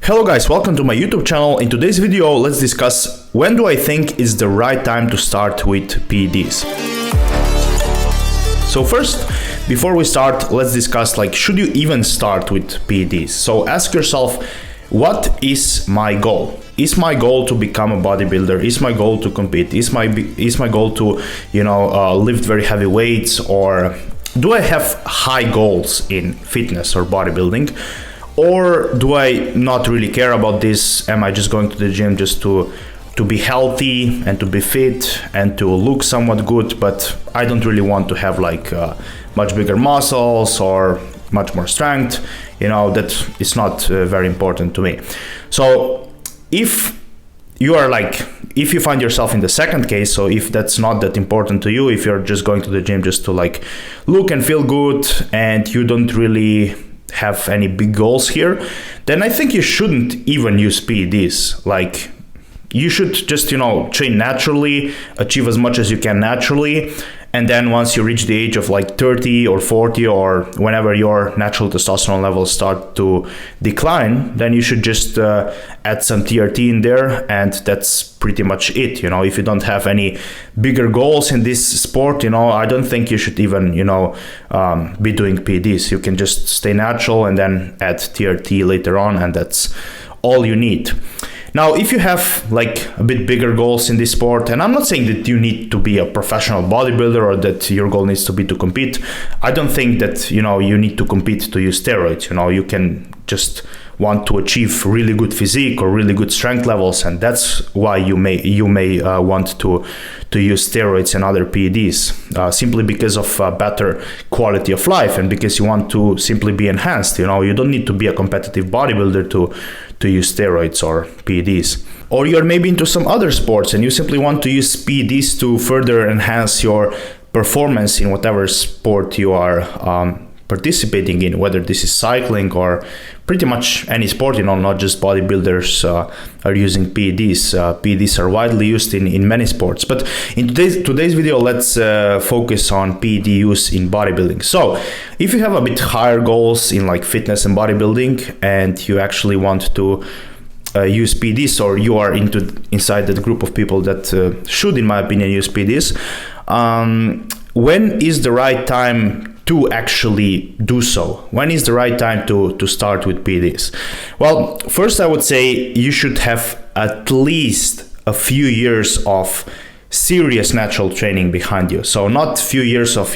Hello guys, welcome to my YouTube channel. In today's video, let's discuss when do I think is the right time to start with PEDs. So first, before we start, let's discuss should you even start with PEDs? So ask yourself, what is my goal? Is my goal to become a bodybuilder? Is my goal to compete? Is my goal to lift very heavy weights? Or do I have high goals in fitness or bodybuilding? Or do I not really care about this? Am I just going to the gym just to be healthy and to be fit and to look somewhat good, but I don't really want to have much bigger muscles or much more strength? That is not very important to me. So if you find yourself in the second case, so if that's not that important to you, if you're just going to the gym just to look and feel good and you don't really have any big goals here, then I think you shouldn't even use PEDs. You should just train naturally, achieve as much as you can naturally, and then once you reach the age of 30 or 40 or whenever your natural testosterone levels start to decline, then you should just add some TRT in there, and that's pretty much it. If you don't have any bigger goals in this sport, I don't think you should even be doing PEDs. You can just stay natural and then add TRT later on, and that's all you need. Now, if you have a bit bigger goals in this sport, and I'm not saying that you need to be a professional bodybuilder or that your goal needs to be to compete. I don't think that, you need to compete to use steroids. You can just want to achieve really good physique or really good strength levels, and that's why you may want to use steroids and other PEDs, simply because of better quality of life and because you want to simply be enhanced. You don't need to be a competitive bodybuilder to use steroids or PEDs. Or you're maybe into some other sports and you simply want to use PEDs to further enhance your performance in whatever sport you are participating in, whether this is cycling or pretty much any sport, not just bodybuilders are using PEDs. PEDs are widely used in many sports. But in today's video, let's focus on PED use in bodybuilding. So if you have a bit higher goals in fitness and bodybuilding, and you actually want to use PEDs, or you are inside that group of people that should, in my opinion, use PEDs, when is the right time to actually do so? When is the right time to start with PEDs? Well, first I would say you should have at least a few years of serious natural training behind you. So not few years of,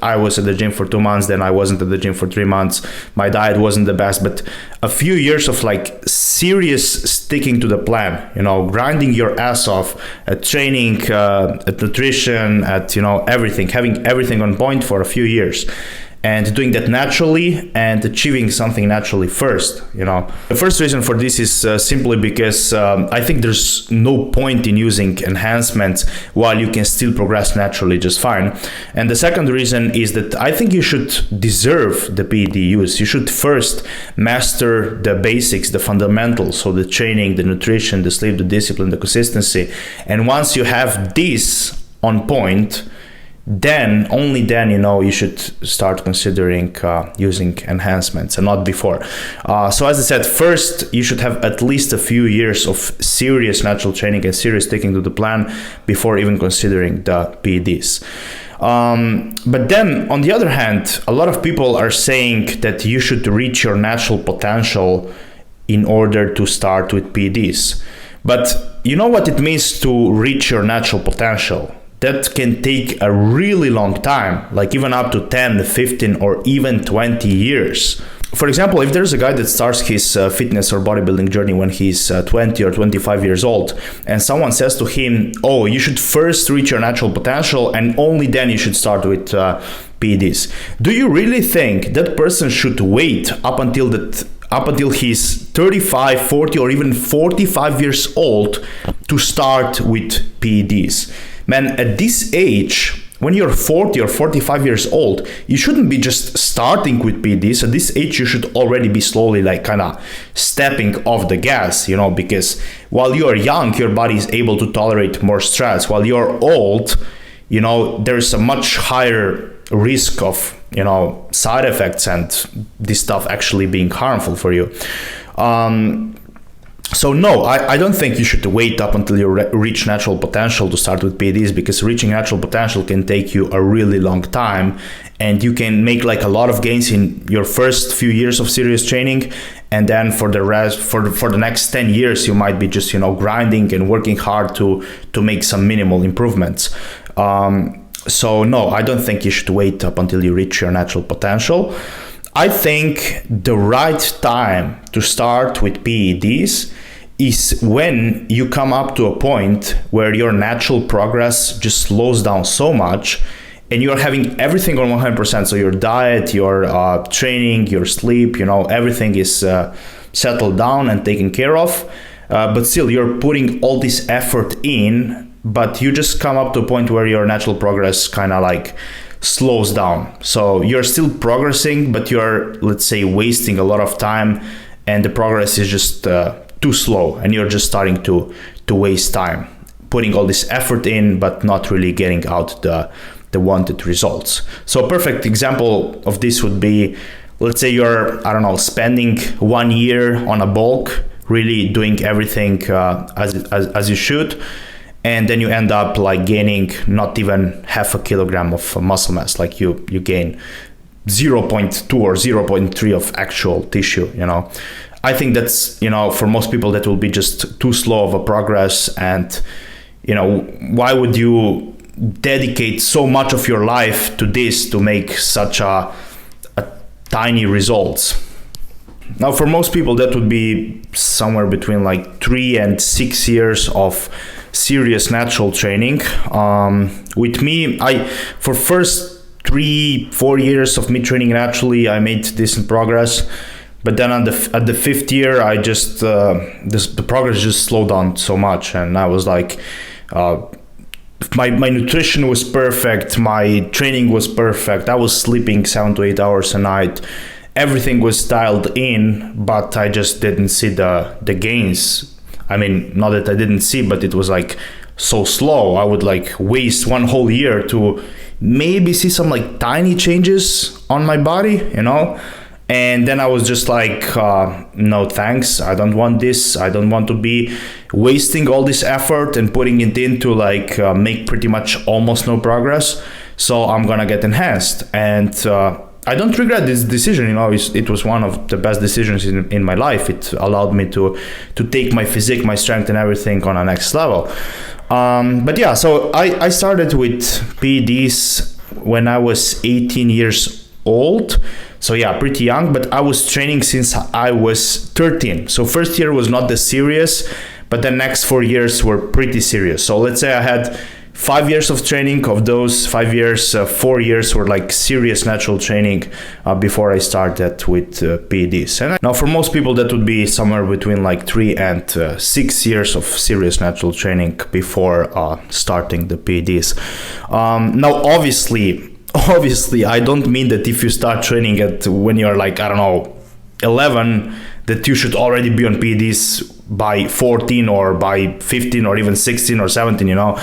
I was at the gym for 2 months, then I wasn't at the gym for 3 months, my diet wasn't the best, but a few years of serious sticking to the plan, grinding your ass off at training, at nutrition, at, everything, having everything on point for a few years. And doing that naturally and achieving something naturally first. The first reason for this is simply because I think there's no point in using enhancements while you can still progress naturally just fine. And the second reason is that I think you should deserve the PED use. You should first master the basics, the fundamentals, so the training, the nutrition, the sleep, the discipline, the consistency. And once you have this on point, then only then you should start considering using enhancements, and not before. So as I said, first you should have at least a few years of serious natural training and serious sticking to the plan before even considering the PEDs. But then on the other hand, a lot of people are saying that you should reach your natural potential in order to start with PEDs. But you know what it means to reach your natural potential? That can take a really long time, even up to 10, 15, or even 20 years. For example, if there's a guy that starts his fitness or bodybuilding journey when he's 20 or 25 years old, and someone says to him, oh, you should first reach your natural potential and only then you should start with PEDs. Do you really think that person should wait up until he's 35, 40, or even 45 years old to start with PEDs? Man, at this age, when you're 40 or 45 years old, you shouldn't be just starting with PEDs. At this age, you should already be slowly kind of stepping off the gas, because while you are young, your body is able to tolerate more stress. While you're old, there's a much higher risk of side effects and this stuff actually being harmful for you. So no, I don't think you should wait up until you reach natural potential to start with PEDs, because reaching natural potential can take you a really long time, and you can make like a lot of gains in your first few years of serious training, and then for the rest, for the next 10 years, you might be just, you know, grinding and working hard to make some minimal improvements. So no, I don't think you should wait up until you reach your natural potential. I think the right time to start with PEDs is when you come up to a point where your natural progress just slows down so much and you're having everything on 100%. So your diet, your training, your sleep, you know, everything is settled down and taken care of. But still, you're putting all this effort in, but you just come up to a point where your natural progress kind of like slows down. So you're still progressing, but you're, let's say, wasting a lot of time, and the progress is just too slow, and you're just starting to waste time, putting all this effort in, but not really getting out the wanted results. So a perfect example of this would be, let's say you're, I don't know, spending 1 year on a bulk, really doing everything as you should, and then you end up like gaining not even half a kilogram of muscle mass, like you gain 0.2 or 0.3 of actual tissue, you know. I think that's, you know, for most people that will be just too slow of a progress, and, you know, why would you dedicate so much of your life to this to make such a tiny results? Now, for most people, that would be somewhere between like 3 and 6 years of serious natural training. With me, for first 3-4 years of me training naturally, I made decent progress. But then at the 5th year, I just the progress just slowed down so much, and I was like, my nutrition was perfect, my training was perfect, I was sleeping 7 to 8 hours a night, everything was dialed in, but I just didn't see the gains. I mean, not that I didn't see, but it was like so slow. I would like waste 1 whole year to maybe see some like tiny changes on my body, you know. And then I was just like, no thanks, I don't want this. I don't want to be wasting all this effort and putting it into like make pretty much almost no progress. So I'm gonna get enhanced. And I don't regret this decision, you know. It was one of the best decisions in my life. It allowed me to take my physique, my strength and everything on a next level. But yeah, so I started with PEDs when I was 18 years old. So yeah, pretty young, but I was training since I was 13. So first year was not that serious, but the next 4 years were pretty serious. So let's say I had 5 years of training. Of those 5 years, 4 years were like serious natural training before I started with PEDs. And now for most people, that would be somewhere between like 3 and 6 years of serious natural training before starting the PEDs. Now, obviously, I don't mean that if you start training when you're like, I don't know, 11, that you should already be on PEDs by 14 or by 15 or even 16 or 17, you know.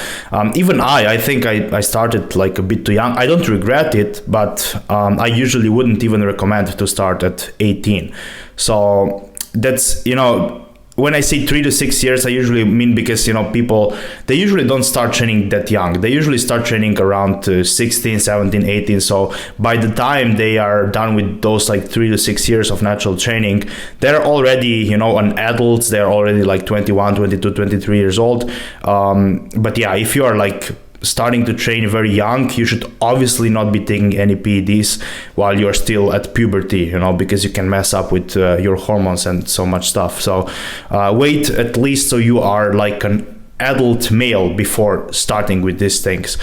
Even I think I started like a bit too young. I don't regret it, but I usually wouldn't even recommend to start at 18. So that's, you know, when I say 3 to 6 years, I usually mean because, you know, people, they usually don't start training that young. They usually start training around 16, 17, 18. So by the time they are done with those like 3 to 6 years of natural training, they're already, you know, an adults. They're already like 21, 22, 23 years old. But yeah, if you are like starting to train very young, you should obviously not be taking any PEDs while you're still at puberty, you know, because you can mess up with your hormones and so much stuff. So wait at least so you are like an adult male before starting with these things.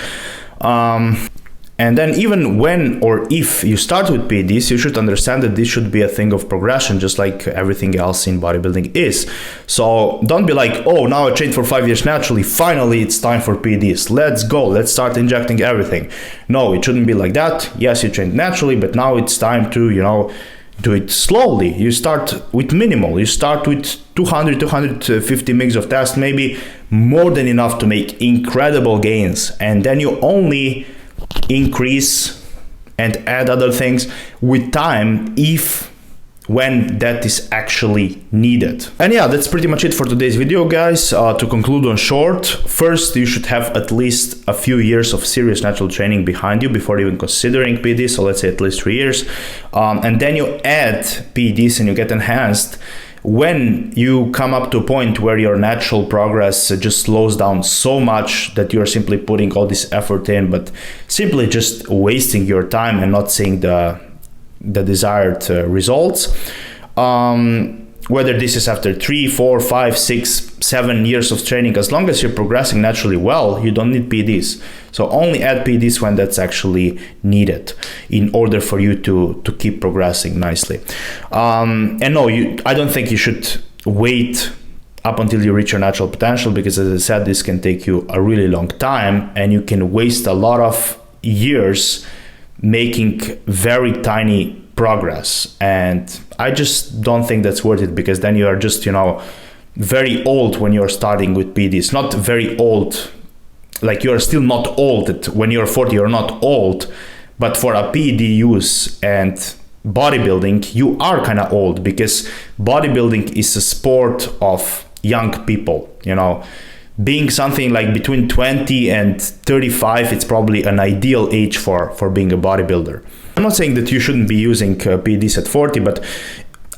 And then even when or if you start with PEDs, you should understand that this should be a thing of progression, just like everything else in bodybuilding is. So don't be like, oh, now I trained for 5 years naturally, finally it's time for PEDs. Let's go, let's start injecting everything. No, it shouldn't be like that. Yes, you trained naturally, but now it's time to, you know, do it slowly. You start with minimal. You start with 200, 250 mg of test, maybe more than enough to make incredible gains. And then you only increase and add other things with time if when that is actually needed. And yeah, that's pretty much it for today's video, guys. To conclude on short, first, you should have at least a few years of serious natural training behind you before even considering PEDs. So let's say at least 3 years. And then you add PEDs and you get enhanced when you come up to a point where your natural progress just slows down so much that you're simply putting all this effort in, but simply just wasting your time and not seeing the desired results. Whether this is after 3, 4, 5, 6, 7 years of training, as long as you're progressing naturally well, you don't need PEDs. So only add PEDs when that's actually needed in order for you to keep progressing nicely. And no, I don't think you should wait up until you reach your natural potential, because as I said, this can take you a really long time and you can waste a lot of years making very tiny progress. And I just don't think that's worth it, because then you are just, very old when you're starting with PEDs. Not very old, like you're still not old. When you're 40, you're not old, but for a PED use and bodybuilding, you are kind of old, because bodybuilding is a sport of young people, Being something like between 20 and 35, it's probably an ideal age for being a bodybuilder. I'm not saying that you shouldn't be using PEDs at 40, but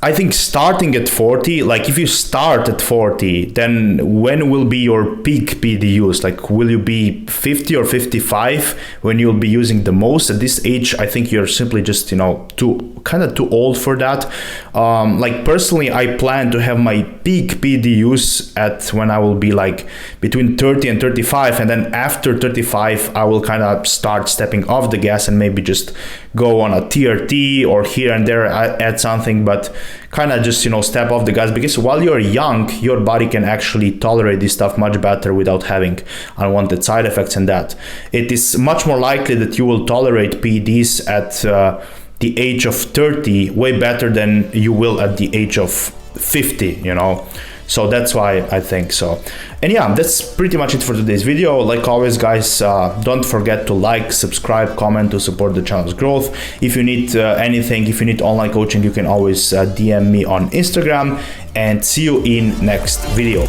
I think starting at 40, like if you start at 40, then when will be your peak PED use? Like, will you be 50 or 55 when you'll be using the most? At this age, I think you're simply just, too old for that. Like personally, I plan to have my peak PED use at when I will be like between 30 and 35. And then after 35, I will kind of start stepping off the gas and maybe just go on a TRT or here and there add something, but kind of just, step off the gas, because while you're young, your body can actually tolerate this stuff much better without having unwanted side effects. And that it is much more likely that you will tolerate PEDs at the age of 30 way better than you will at the age of 50, So that's why I think so. And yeah, that's pretty much it for today's video. Like always, guys, don't forget to like, subscribe, comment to support the channel's growth. If you need anything, if you need online coaching, you can always DM me on Instagram, and see you in next video.